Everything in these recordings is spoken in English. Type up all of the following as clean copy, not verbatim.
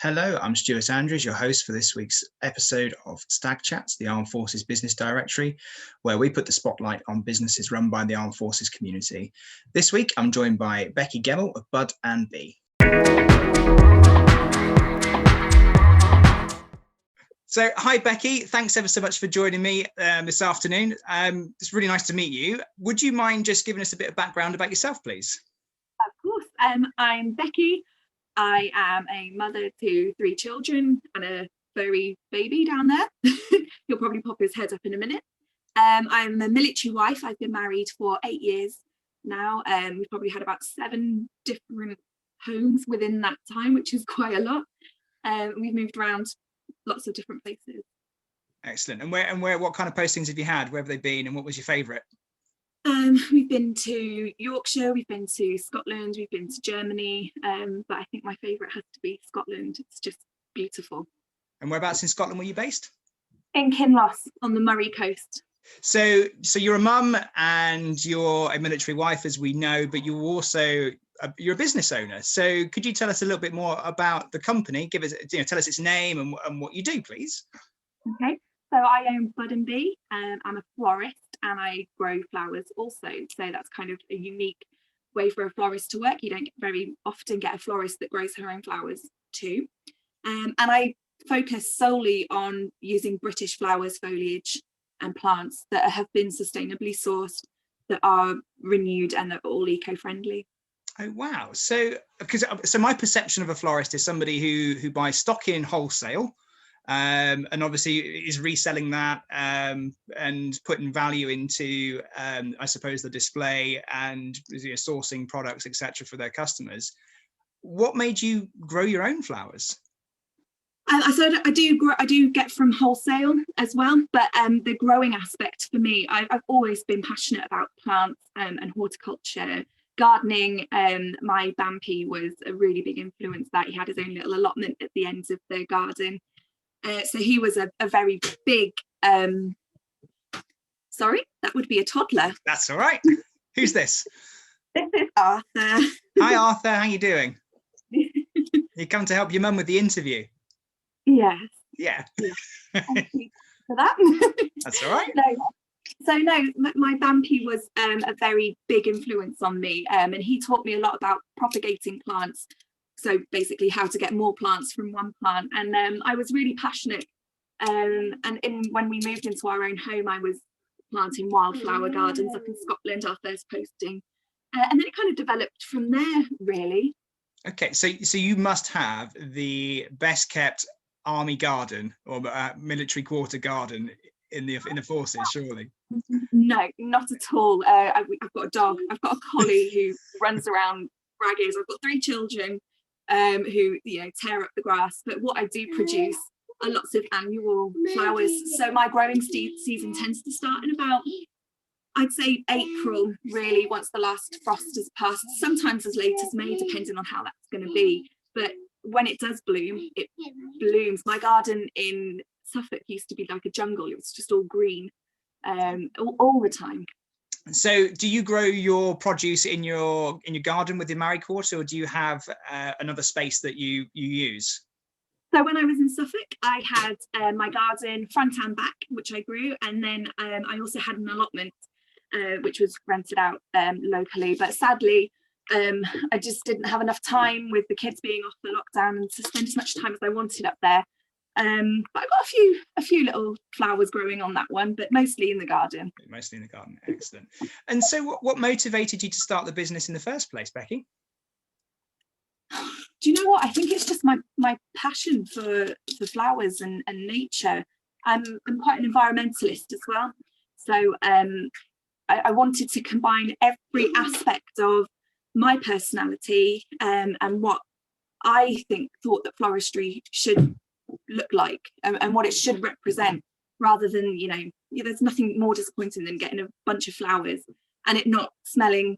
Hello, I'm Stuart Andrews, your host for this week's episode of Stag Chats, the Armed Forces Business Directory, where we put the spotlight on businesses run by the Armed Forces community. This week, I'm joined by Becky Gemmell of Bud and Bee. So, hi, Becky. Thanks ever so much for joining me this afternoon. It's really nice to meet you. Would you mind just giving us a bit of background about yourself, please? Of course. I'm Becky. I am a mother to 3 children and a furry baby down there. He'll probably pop his head up in a minute. I'm a military wife. I've been married for 8 years now. We've probably had about 7 different homes within that time, which is quite a lot. We've moved around lots of different places. Excellent. And what kind of postings have you had? Where have they been, and what was your favourite? We've been to Yorkshire, we've been to Scotland, we've been to Germany, but I think my favourite has to be Scotland. It's just beautiful. And whereabouts in Scotland were you based? In Kinloss on the Murray coast. So you're a mum and you're a military wife, as we know, but you're also you're a business owner. So could you tell us a little bit more about the company? Tell us its name and what you do, please. Okay. So I own Bud and Bee. I'm a florist and I grow flowers also. So that's kind of a unique way for a florist to work. You don't very often get a florist that grows her own flowers too. And I focus solely on using British flowers, foliage and plants that have been sustainably sourced, that are renewed and that are all eco-friendly. Oh, wow. So my perception of a florist is somebody who buys stock in wholesale, and obviously is reselling that and putting value into, I suppose, the display and sourcing products, etc., for their customers. What made you grow your own flowers? So I do get from wholesale as well, but the growing aspect for me, I've always been passionate about plants and horticulture. Gardening. My Bampy was a really big influence. That he had his own little allotment at the end of the garden. So he was a very big, sorry, that would be a toddler. That's all right. Who's this? This is Arthur. Hi, Arthur. How you doing? You come to help your mum with the interview? Yes. Yeah. Thank you for that. That's all right. My Bampy was a very big influence on me, and he taught me a lot about propagating plants. So basically how to get more plants from one plant. And I was really passionate. And when we moved into our own home, I was planting wildflower gardens up in Scotland, our first posting. And then it kind of developed from there, really. Okay, so you must have the best kept army garden or military quarter garden in the forces, surely. No, not at all. I've got a dog. I've got a collie who runs around ragged. I've got 3 children. Who tear up the grass, but what I do produce are lots of annual flowers. So my growing season tends to start in about, I'd say, April, really, once the last frost has passed, sometimes as late as May, depending on how that's going to be. But when it does bloom, it blooms. My garden in Suffolk used to be like a jungle. It was just all green all the time. So do you grow your produce in your garden with your married quarter, or do you have another space that you use? So when I was in Suffolk, I had my garden front and back, which I grew, and then I also had an allotment which was rented out locally. But sadly, I just didn't have enough time with the kids being off for lockdown and to spend as much time as I wanted up there. But I got a few little flowers growing on that one, but mostly in the garden. Mostly in the garden, excellent. And so what motivated you to start the business in the first place, Becky? Do you know what? I think it's just my passion for flowers and nature. I'm quite an environmentalist as well. So I wanted to combine every aspect of my personality and what I thought that floristry should look like and what it should represent, rather than there's nothing more disappointing than getting a bunch of flowers and it not smelling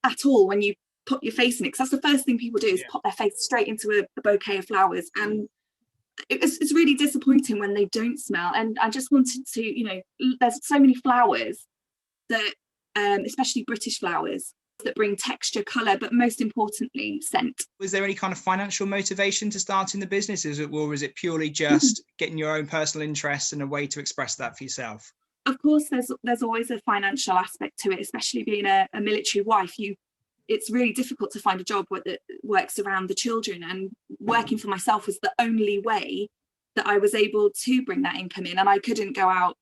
at all when you put your face in it, because that's the first thing people do is pop their face straight into a bouquet of flowers, and it's really disappointing when they don't smell. And I just wanted to there's so many flowers that especially British flowers that bring texture, colour, but most importantly, scent. Was there any kind of financial motivation to starting the business, or was it purely just getting your own personal interests and a way to express that for yourself? Of course, there's always a financial aspect to it, especially being a military wife. It's really difficult to find a job that works around the children, and working for myself was the only way that I was able to bring that income in. And I couldn't go out,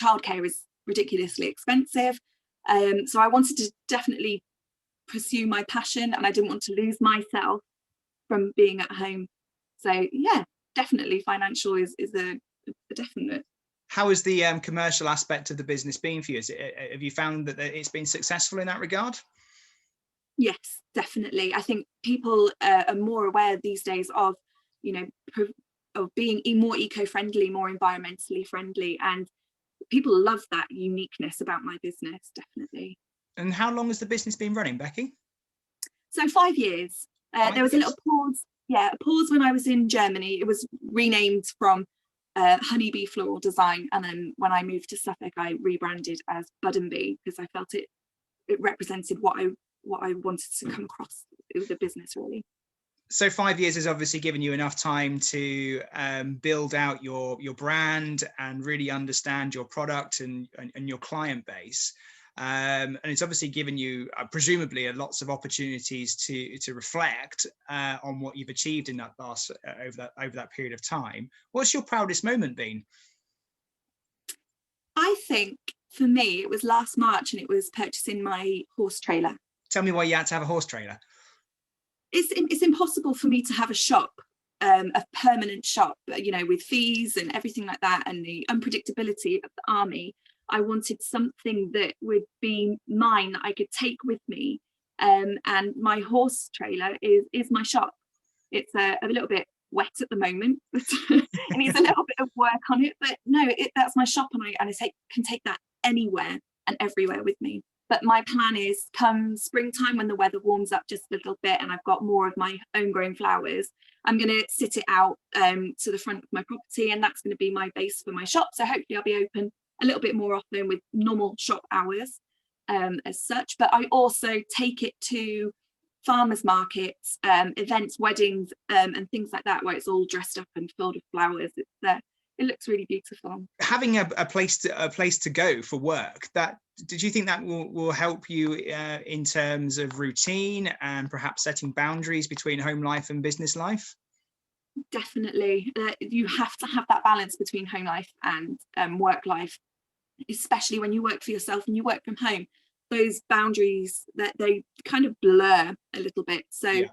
childcare is ridiculously expensive. So I wanted to definitely pursue my passion, and I didn't want to lose myself from being at home. So yeah, definitely financial is a definite. How has the commercial aspect of the business been for you? Have you found that it's been successful in that regard? Yes, definitely. I think people are more aware these days of, of being more eco-friendly, more environmentally friendly, and people love that uniqueness about my business, definitely. And how long has the business been running, Becky? So 5 years. There was a little pause. Yeah, a pause when I was in Germany. It was renamed from Honeybee Floral Design, and then when I moved to Suffolk, I rebranded as Bud and Bee, because I felt it represented what I wanted to come across with the business, really. So 5 years has obviously given you enough time to build out your brand and really understand your product and your client base. And it's obviously given you presumably lots of opportunities to reflect on what you've achieved in that last over that period of time. What's your proudest moment been? I think for me it was last March, and it was purchasing my horse trailer. Tell me why you had to have a horse trailer. It's impossible for me to have a shop, a permanent shop, with fees and everything like that, and the unpredictability of the army. I wanted something that would be mine, that I could take with me, and my horse trailer is my shop. It's a little bit wet at the moment, but it needs a little bit of work on it. But no, that's my shop, and I can take that anywhere and everywhere with me. But my plan is, come springtime, when the weather warms up just a little bit and I've got more of my own grown flowers, I'm going to sit it out to the front of my property, and that's going to be my base for my shop. So hopefully I'll be open a little bit more often with normal shop hours as such. But I also take it to farmers markets, events, weddings, and things like that, where it's all dressed up and filled with flowers. It looks really beautiful. Having a place to go for work, did you think that will help you in terms of routine and perhaps setting boundaries between home life and business life? Definitely. You have to have that balance between home life and work life, especially when you work for yourself and you work from home. Those boundaries, that they kind of blur a little bit. So yeah.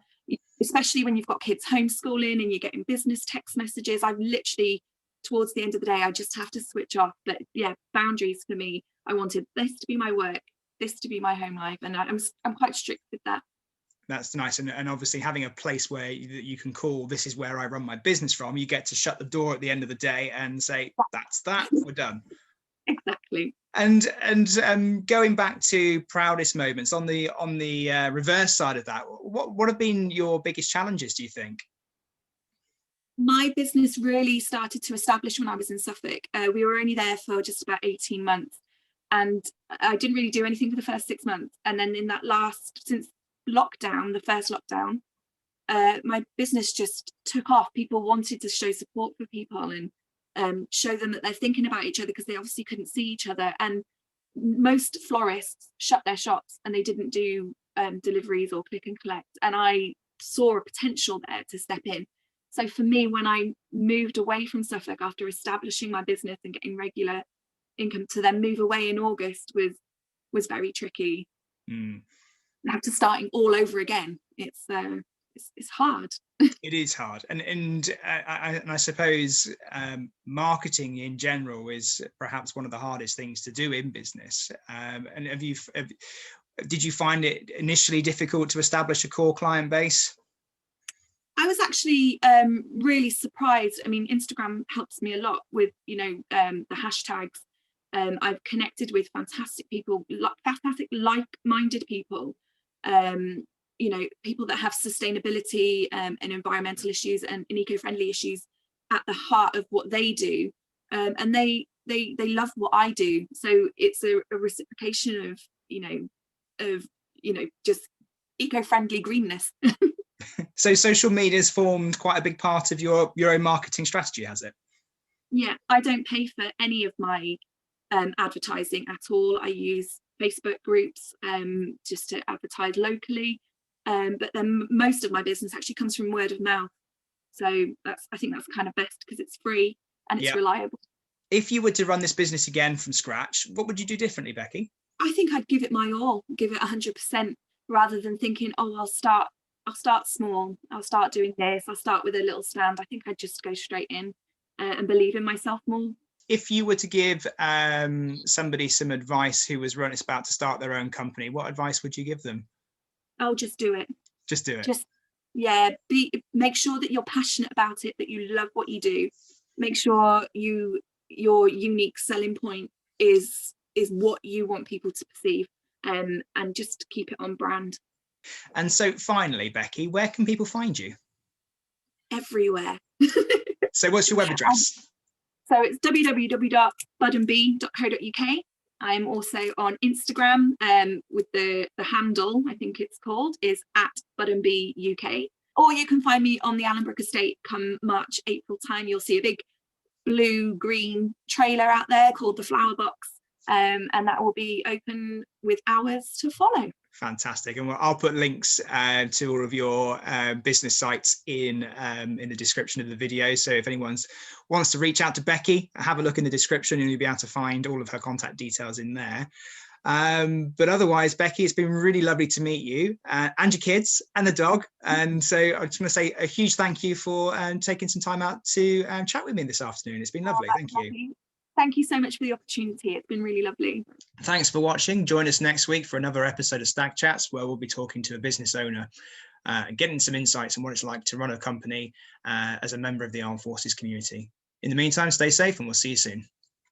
Especially when you've got kids homeschooling and you're getting business text messages, I've literally, towards the end of the day, I just have to switch off. But yeah, boundaries for me, I wanted this to be my work, this to be my home life, and I'm quite strict with that. That's nice. And obviously having a place where you can call, this is where I run my business from, you get to shut the door at the end of the day and say, that's that, we're done. Exactly. And going back to proudest moments, on the reverse side of that, what have been your biggest challenges, do you think? My business really started to establish when I was in Suffolk. We were only there for just about 18 months, and I didn't really do anything for the first 6 months. And then in that since lockdown, the first lockdown, my business just took off. People wanted to show support for people and show them that they're thinking about each other, because they obviously couldn't see each other. And most florists shut their shops and they didn't do deliveries or click and collect. And I saw a potential there to step in. So for me, when I moved away from Suffolk after establishing my business and getting regular income, to then move away in August was very tricky. I have to starting all over again. It's hard. It is hard, and I suppose marketing in general is perhaps one of the hardest things to do in business. And did you find it initially difficult to establish a core client base? I was actually really surprised. I mean, Instagram helps me a lot with the hashtags. I've connected with fantastic people, fantastic like-minded people. People that have sustainability and environmental issues and eco-friendly issues at the heart of what they do, and they love what I do. So it's a reciprocation of just eco-friendly greenness. So social media has formed quite a big part of your own marketing strategy, has it? Yeah, I don't pay for any of my advertising at all. I use Facebook groups just to advertise locally, but then most of my business actually comes from word of mouth. So I think that's kind of best because it's free and it's reliable. If you were to run this business again from scratch, what would you do differently, Becky? I think I'd give it my all, give it 100%, rather than thinking, oh, I'll start small, I'll start doing this, I'll start with a little stand. I think I'd just go straight in and believe in myself more. If you were to give somebody some advice who was about to start their own company, what advice would you give them? Oh, just do it. Just do it. Make sure that you're passionate about it, that you love what you do. Make sure your unique selling point is what you want people to perceive, and just keep it on brand. And so finally, Becky, where can people find you? Everywhere. So what's your web address? So it's www.budandbee.co.uk. I'm also on Instagram with the handle, I think it's called, is @budandbeeuk. Or you can find me on the Allenbrook estate come March, April time. You'll see a big blue-green trailer out there called the Flower Box, and that will be open with hours to follow. Fantastic. And I'll put links to all of your business sites in the description of the video. So if anyone wants to reach out to Becky, have a look in the description and you'll be able to find all of her contact details in there. But otherwise, Becky, it's been really lovely to meet you and your kids and the dog. And so I just want to say a huge thank you for taking some time out to chat with me this afternoon. It's been lovely. Thank you. Thank you so much for the opportunity. It's been really lovely. Thanks for watching. Join us next week for another episode of Stag Chats, where we'll be talking to a business owner, getting some insights on what it's like to run a company as a member of the Armed Forces community. In the meantime, stay safe and we'll see you soon.